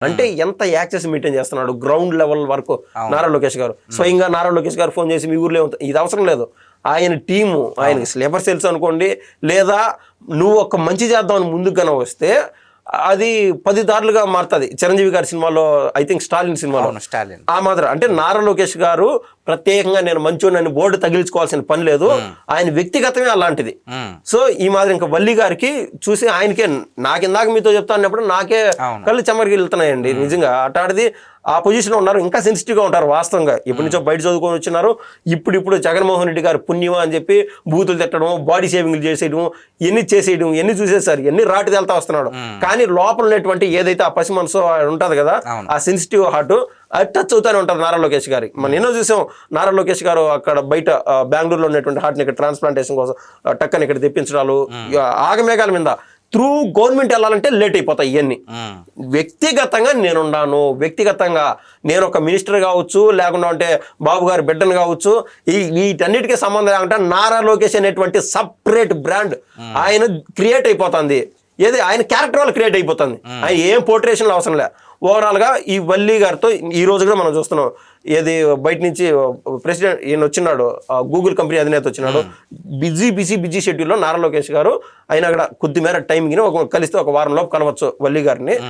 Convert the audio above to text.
అంటే ఎంత access maintain చేస్తున్నాడు గ్రౌండ్ లెవెల్ వరకు నారా లోకేష్ గారు. స్వయంగా నారా లోకేష్ గారు ఫోన్ చేసి మీ ఊర్లో ఇది అవసరం లేదు, ఆయన టీము ఆయనకి స్లీపర్ సెల్స్ అనుకోండి, లేదా నువ్వు ఒక మంచి చేద్దామని ముందుకు కన వస్తే అది 10 దారులుగా మారుతుంది. చిరంజీవి గారి సినిమాలో ఐ థింక్ స్టాలిన్ సినిమాలో ఆ మాత్రం అంటే నారా లోకేష్ గారు ప్రత్యేకంగా నేను మంచోనని బోర్డు తగిలించుకోవాల్సిన పని లేదు, ఆయన వ్యక్తిగతమే అలాంటిది. సో ఈ మాదిరి ఇంకా వల్లి గారికి చూసి ఆయనకే నాకు ఇందాక మీతో చెప్తా అన్నప్పుడు నాకే కళ్ళు చెమరికి వెళ్తున్నాయండి నిజంగా. అటాడిది ఆ పొజిషన్ ఉన్నారు, ఇంకా సెన్సిటివ్గా ఉంటారు వాస్తవంగా. ఎప్పటి నుంచో బయట చదువుకొని వచ్చినారు. ఇప్పుడు జగన్మోహన్ రెడ్డి గారు పుణ్యమా అని చెప్పి బూతులు తిట్టడం, బాడీ షేవింగ్లు చేసేయడం, ఎన్ని చూసేసారు, ఎన్ని రాటి వెళ్తా వస్తున్నాడు. కానీ లోపల ఉన్నటువంటి ఏదైతే ఆ పసి మనసు ఉంటుంది కదా, ఆ సెన్సిటివ్ హార్ట్ అది టచ్ అవుతానే ఉంటుంది నారా లోకేష్ గారికి. మనం ఎన్నో చూసాం నారా లోకేష్ గారు అక్కడ బయట బెంగళూరులో ఉన్నటువంటి హార్ట్ని ఇక్కడ ట్రాన్స్ప్లాంటేషన్ కోసం టక్కని ఇక్కడ తెప్పించడాలు ఆగమేఘాల మీద. త్రూ గవర్నమెంట్ వెళ్ళాలంటే లేట్ అయిపోతాయి ఇవన్నీ. వ్యక్తిగతంగా నేనున్నాను, వ్యక్తిగతంగా నేను ఒక మినిస్టర్ కావచ్చు, లేకుండా అంటే బాబు గారి బిడ్డను కావచ్చు, వీటన్నిటికీ సంబంధం లేకుండా నారా లోకేష్ అనేటువంటి సపరేట్ బ్రాండ్ ఆయన క్రియేట్ అయిపోతుంది. ఏది ఆయన క్యారెక్టర్ వల్ల క్రియేట్ అయిపోతుంది. ఆయన ఏం పోర్ట్రేషన్లు అవసరం లే. ఓవరాల్గా ఈ వల్లి గారితో ఈ రోజు కూడా మనం చూస్తున్నాం, ఏది బయట నుంచి ప్రెసిడెంట్ ఈయన వచ్చినాడు, గూగుల్ కంపెనీ అధినేత వచ్చినాడు. బిజీ షెడ్యూల్లో నారా లోకేష్ గారు అయినా కూడా కొద్దిమేర టైంకి కలిస్తే ఒక వారం లోపు కలవచ్చు వల్లి గారిని.